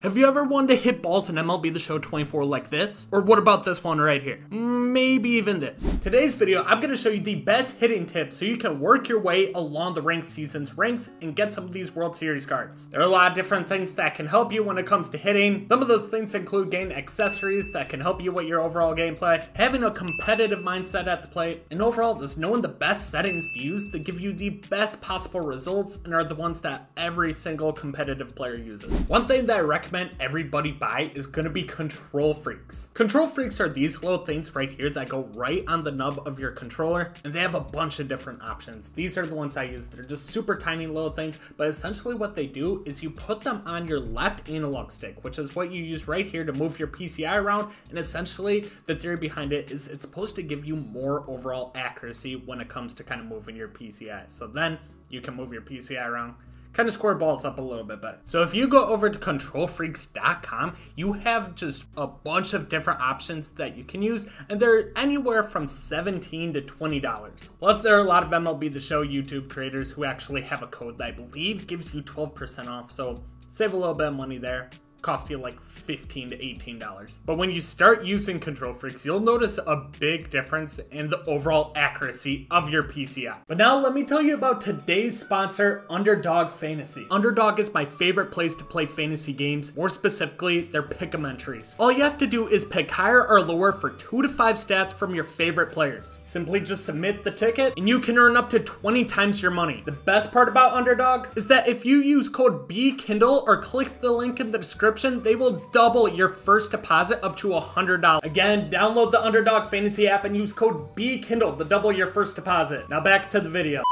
Have you ever wanted to hit balls in MLB The Show 24 like this? Or what about this one right here? Maybe even this. Today's video, I'm going to show you the best hitting tips so you can work your way along the ranked season's ranks and get some of these World Series cards. There are a lot of different things that can help you when it comes to hitting. Some of those things include getting accessories that can help you with your overall gameplay, having a competitive mindset at the plate, and overall just knowing the best settings to use that give you the best possible results and are the ones that every single competitive player uses. One thing that I recommend everybody buy is going to be control freaks. Control freaks are these little things right here that go right on the nub of your controller, and they have a bunch of different options. These are the ones I use. They're just super tiny little things, but essentially what they do is you put them on your left analog stick, which is what you use right here to move your PCI around, and essentially the theory behind it is it's supposed to give you more overall accuracy when it comes to kind of moving your PCI. So then you can move your PCI around, kind of square balls up a little bit better. So if you go over to controlfreaks.com, you have just a bunch of different options that you can use, and they're anywhere from $17 to $20. Plus, there are a lot of MLB The Show YouTube creators who actually have a code that I believe gives you 12% off, so save a little bit of money there. Cost you like $15 to $18. But when you start using Control Freaks, you'll notice a big difference in the overall accuracy of your PCI. But now let me tell you about today's sponsor, Underdog Fantasy. Underdog is my favorite place to play fantasy games, more specifically their pick'em entries. All you have to do is pick higher or lower for 2 to 5 stats from your favorite players. Simply just submit the ticket and you can earn up to 20 times your money. The best part about Underdog is that if you use code Bkindel or click the link in the description, they will double your first deposit up to $100. Again, download the Underdog Fantasy app and use code Bkindel to double your first deposit. Now back to the video.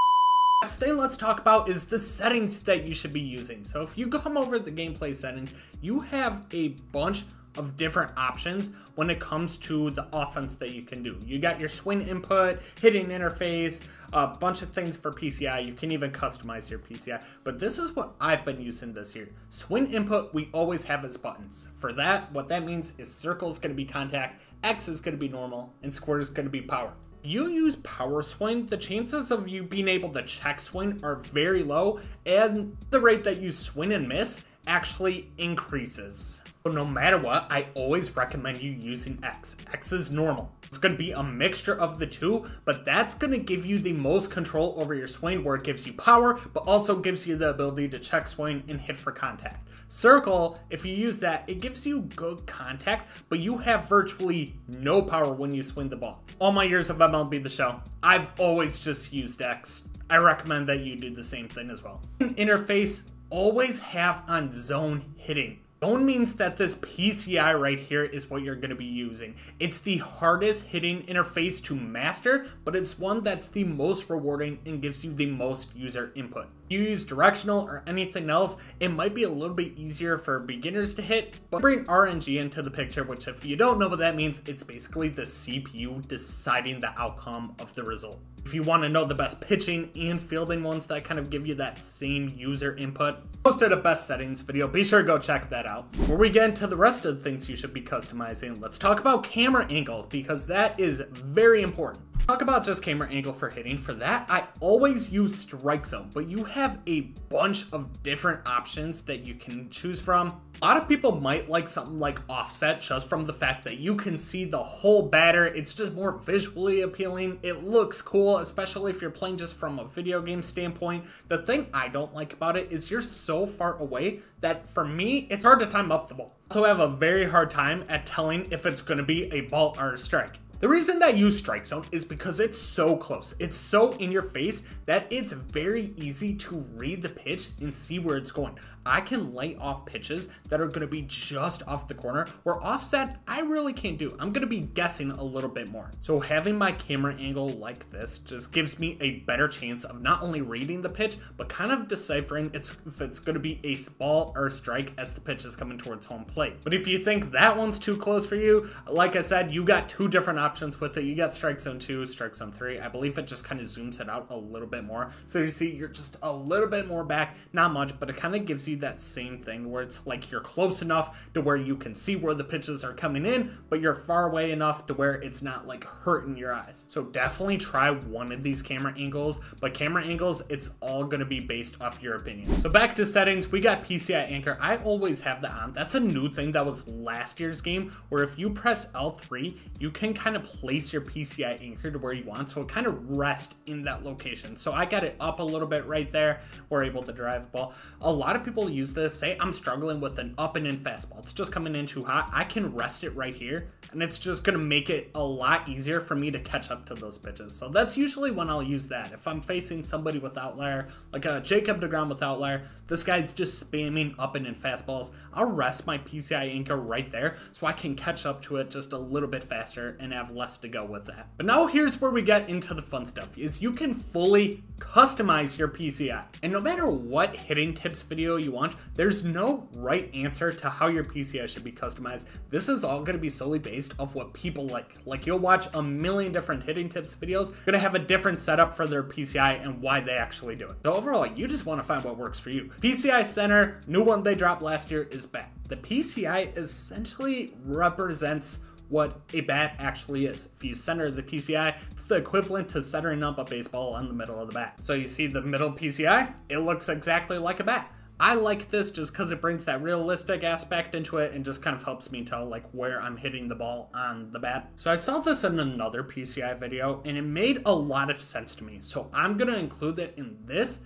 Next thing let's talk about is the settings that you should be using. So if you come over the gameplay settings, you have a bunch of different options when it comes to the offense that you can do. You got your swing input, hitting interface, a bunch of things for PCI. You can even customize your PCI, but this is what I've been using this year. Swing input, we always have as buttons. For that, what that means is circle is going to be contact, X is going to be normal, and square is going to be power. You use power swing, the chances of you being able to check swing are very low, and the rate that you swing and miss actually increases. So no matter what, I always recommend you using X. X is normal. It's going to be a mixture of the two, but that's going to give you the most control over your swing, where it gives you power, but also gives you the ability to check swing and hit for contact. Circle, if you use that, it gives you good contact, but you have virtually no power when you swing the ball. All my years of MLB The Show, I've always just used X. I recommend that you do the same thing as well. Interface, always have on zone hitting. Zone means that this PCI right here is what you're going to be using. It's the hardest hitting interface to master, but it's one that's the most rewarding and gives you the most user input. You use directional or anything else, it might be a little bit easier for beginners to hit, but bring RNG into the picture, which if you don't know what that means, it's basically the CPU deciding the outcome of the result. If you want to know the best pitching and fielding ones that kind of give you that same user input, posted a best settings video, be sure to go check that out. Before we get into the rest of the things you should be customizing, let's talk about camera angle, because that is very important. Talk about just camera angle for hitting. For that, I always use strike zone, but you have a bunch of different options that you can choose from. A lot of people might like something like offset just from the fact that you can see the whole batter. It's just more visually appealing. It looks cool, especially if you're playing just from a video game standpoint. The thing I don't like about it is you're so far away that for me, it's hard to time up the ball. So I have a very hard time at telling if it's going to be a ball or a strike. The reason that I use strike zone is because it's so close. It's so in your face that it's very easy to read the pitch and see where it's going. I can lay off pitches that are going to be just off the corner, where offset I really can't do. I'm going to be guessing a little bit more. So having my camera angle like this just gives me a better chance of not only reading the pitch, but kind of deciphering if it's going to be a ball or a strike as the pitch is coming towards home plate. But if you think that one's too close for you, like I said, you got two different options with it. You got strike zone 2, strike zone 3. I believe it just kind of zooms it out a little bit more. So you see you're just a little bit more back, not much, but it kind of gives you that same thing where it's like you're close enough to where you can see where the pitches are coming in, but you're far away enough to where it's not like hurting your eyes. So definitely try one of these camera angles, but camera angles, it's all going to be based off your opinion. So back to settings, we got PCI anchor. I always have that on. That's a new thing that was last year's game, where if you press L3, you can kind of place your PCI anchor to where you want, so it kind of rests in that location. So I got it up a little bit right there. We're able to drive the ball. A lot of people use this. Say I'm struggling with an up and in fastball. It's just coming in too hot. I can rest it right here, and it's just going to make it a lot easier for me to catch up to those pitches. So that's usually when I'll use that. If I'm facing somebody with outlier, like a Jacob deGrom with outlier, this guy's just spamming up and in fastballs, I'll rest my PCI anchor right there so I can catch up to it just a little bit faster and have less to go with that. But now here's where we get into the fun stuff, is you can fully customize your PCI. And no matter what hitting tips video you want, there's no right answer to how your PCI should be customized. This is all going to be solely based off what people like. Like, you'll watch a million different hitting tips videos, going to have a different setup for their PCI and why they actually do it. So overall, you just want to find what works for you. PCI center, new one they dropped last year, is bat. The PCI essentially represents what a bat actually is. If you center the PCI, it's the equivalent to centering up a baseball on the middle of the bat. So you see the middle PCI, it looks exactly like a bat. I like this just because it brings that realistic aspect into it and just kind of helps me tell like where I'm hitting the ball on the bat. So I saw this in another PCI video and it made a lot of sense to me. So I'm going to include it in this,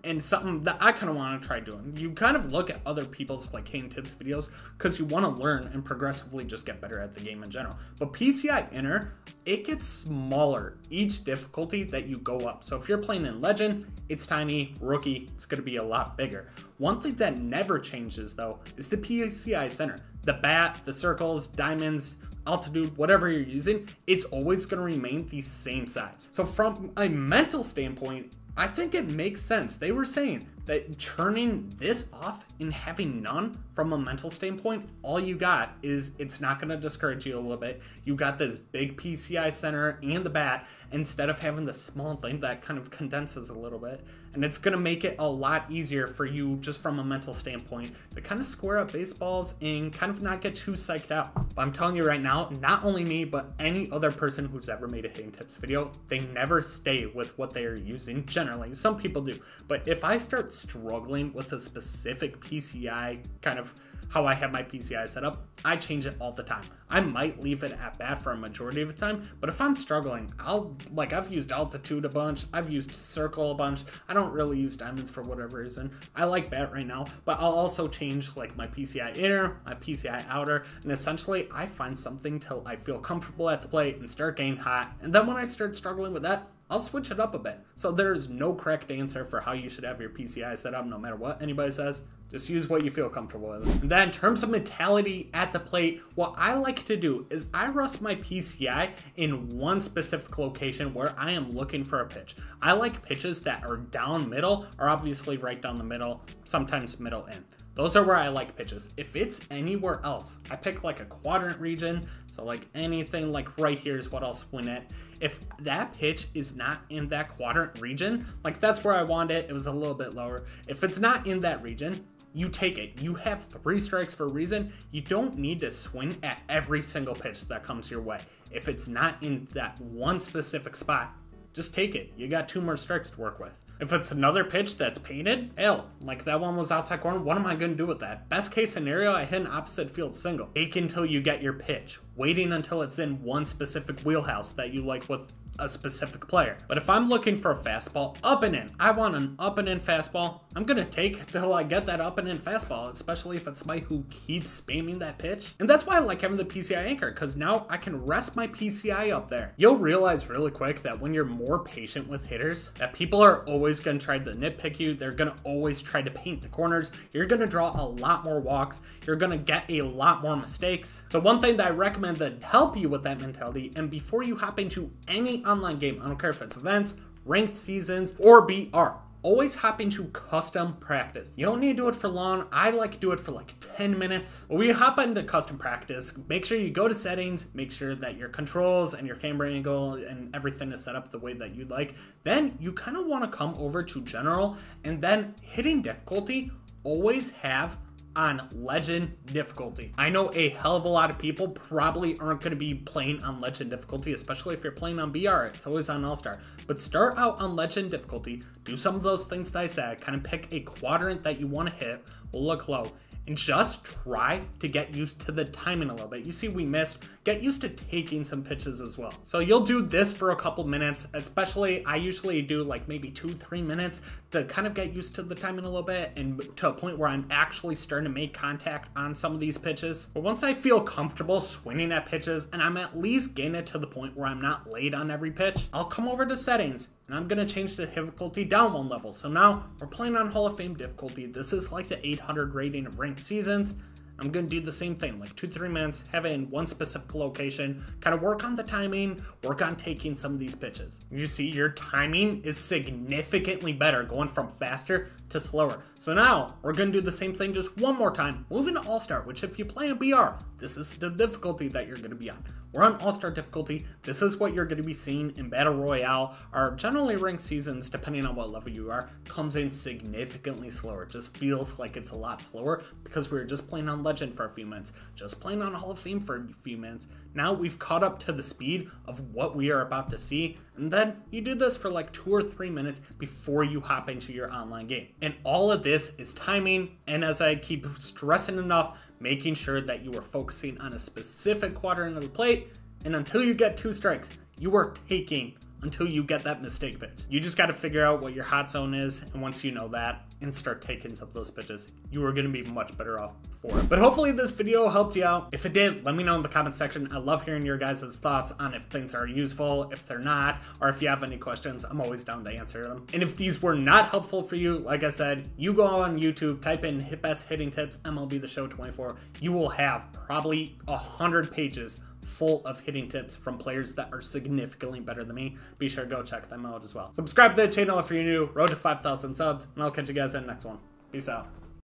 and something that I kind of want to try doing. You kind of look at other people's like hitting tips videos because you want to learn and progressively just get better at the game in general. But PCI inner, it gets smaller each difficulty that you go up. So if you're playing in legend, it's tiny. Rookie, it's going to be a lot bigger. One thing that never changes though is the PCI center. The bat, the circles, diamonds, altitude, whatever you're using, it's always going to remain the same size. So from a mental standpoint, I think it makes sense. They were saying that turning this off and having none from a mental standpoint, all you got is it's not going to discourage you a little bit. You got this big PCI center and the bat instead of having the small thing that kind of condenses a little bit. And it's going to make it a lot easier for you just from a mental standpoint to kind of square up baseballs and kind of not get too psyched out. But I'm telling you right now, not only me, but any other person who's ever made a hitting tips video, they never stay with what they are using generally. Some people do. But if I start struggling with a specific PCI, kind of how I have my PCI set up, I change it all the time. I might leave it at bat for a majority of the time, but if I'm struggling, I've used altitude a bunch, I've used circle a bunch. I don't really use diamonds for whatever reason. I like bat right now, but I'll also change like my PCI inner, my PCI outer, and essentially I find something till I feel comfortable at the plate and start getting hot. And then when I start struggling with that, I'll switch it up a bit. So there's no correct answer for how you should have your PCI set up, no matter what anybody says. Just use what you feel comfortable with. And then in terms of mentality at the plate, what I like to do is I rest my PCI in one specific location where I am looking for a pitch. I like pitches that are down middle, or obviously right down the middle, sometimes middle in. Those are where I like pitches. If it's anywhere else, I pick like a quadrant region. So like anything like right here is what I'll swing at. If that pitch is not in that quadrant region, like that's where I want it. It was a little bit lower. If it's not in that region, you take it. You have 3 strikes for a reason. You don't need to swing at every single pitch that comes your way. If it's not in that one specific spot, just take it. You got 2 more strikes to work with. If it's another pitch that's painted, hell, like that one was outside corner, what am I going to do with that? Best case scenario, I hit an opposite field single. Take until you get your pitch, waiting until it's in one specific wheelhouse that you like with a specific player. But if I'm looking for a fastball up and in, I want an up and in fastball, I'm gonna take till I get that up and in fastball, especially if it's somebody who keeps spamming that pitch. And that's why I like having the PCI anchor, because now I can rest my PCI up there. You'll realize really quick that when you're more patient with hitters, that people are always gonna try to nitpick you. They're gonna always try to paint the corners. You're gonna draw a lot more walks. You're gonna get a lot more mistakes. So one thing that I recommend that help you with that mentality, and before you hop into any online game, I don't care if it's events, ranked seasons, or BR, always hop into custom practice. You don't need to do it for long. I like to do it for like 10 minutes. When we hop into custom practice, make sure you go to settings, make sure that your controls and your camera angle and everything is set up the way that you'd like. Then you kind of want to come over to general and then hitting difficulty. always have on legend difficulty. I know a hell of a lot of people probably aren't going to be playing on legend difficulty, especially if you're playing on BR. It's always on all-star, but start out on legend difficulty, do some of those things that I said, kind of pick a quadrant that you want to hit, will look low, and just try to get used to the timing a little bit. You see we missed. Get used to taking some pitches as well. So you'll do this for a couple minutes, especially I usually do like maybe 2-3 minutes to kind of get used to the timing a little bit and to a point where I'm actually starting to make contact on some of these pitches. But once I feel comfortable swinging at pitches and I'm at least getting it to the point where I'm not late on every pitch, I'll come over to settings and I'm gonna change the difficulty down one level. So now we're playing on Hall of Fame difficulty. This is like the 800 rating of ranked seasons. I'm gonna do the same thing, like 2-3 minutes, have it in one specific location, kind of work on the timing, work on taking some of these pitches. You see your timing is significantly better, going from faster to slower. So now we're gonna do the same thing just one more time, moving to All-Star, which if you play a BR, this is the difficulty that you're gonna be on. We're on All-Star difficulty. This is what you're gonna be seeing in Battle Royale. Our generally ranked seasons, depending on what level you are, comes in significantly slower. It just feels like it's a lot slower because we were just playing on Legend for a few minutes, just playing on Hall of Fame for a few minutes. Now we've caught up to the speed of what we are about to see, and then you do this for like 2 or 3 minutes before you hop into your online game. And all of this is timing, and as I keep stressing enough, making sure that you are focusing on a specific quadrant of the plate, and until you get 2 strikes, you are taking until you get that mistake pitch. You just got to figure out what your hot zone is, and once you know that and start taking some of those pitches, you are going to be much better off for it. But hopefully this video helped you out. If it did, let me know in the comment section. I love hearing your guys' thoughts on if things are useful, if they're not, or if you have any questions, I'm always down to answer them. And if these were not helpful for you, like I said, you go on YouTube, type in best hitting tips MLB The Show 24, you will have probably 100 pages full of hitting tips from players that are significantly better than me. Be sure to go check them out as well. Subscribe to the channel if you're new. Road to 5,000 subs, and I'll catch you guys in the next one. Peace out.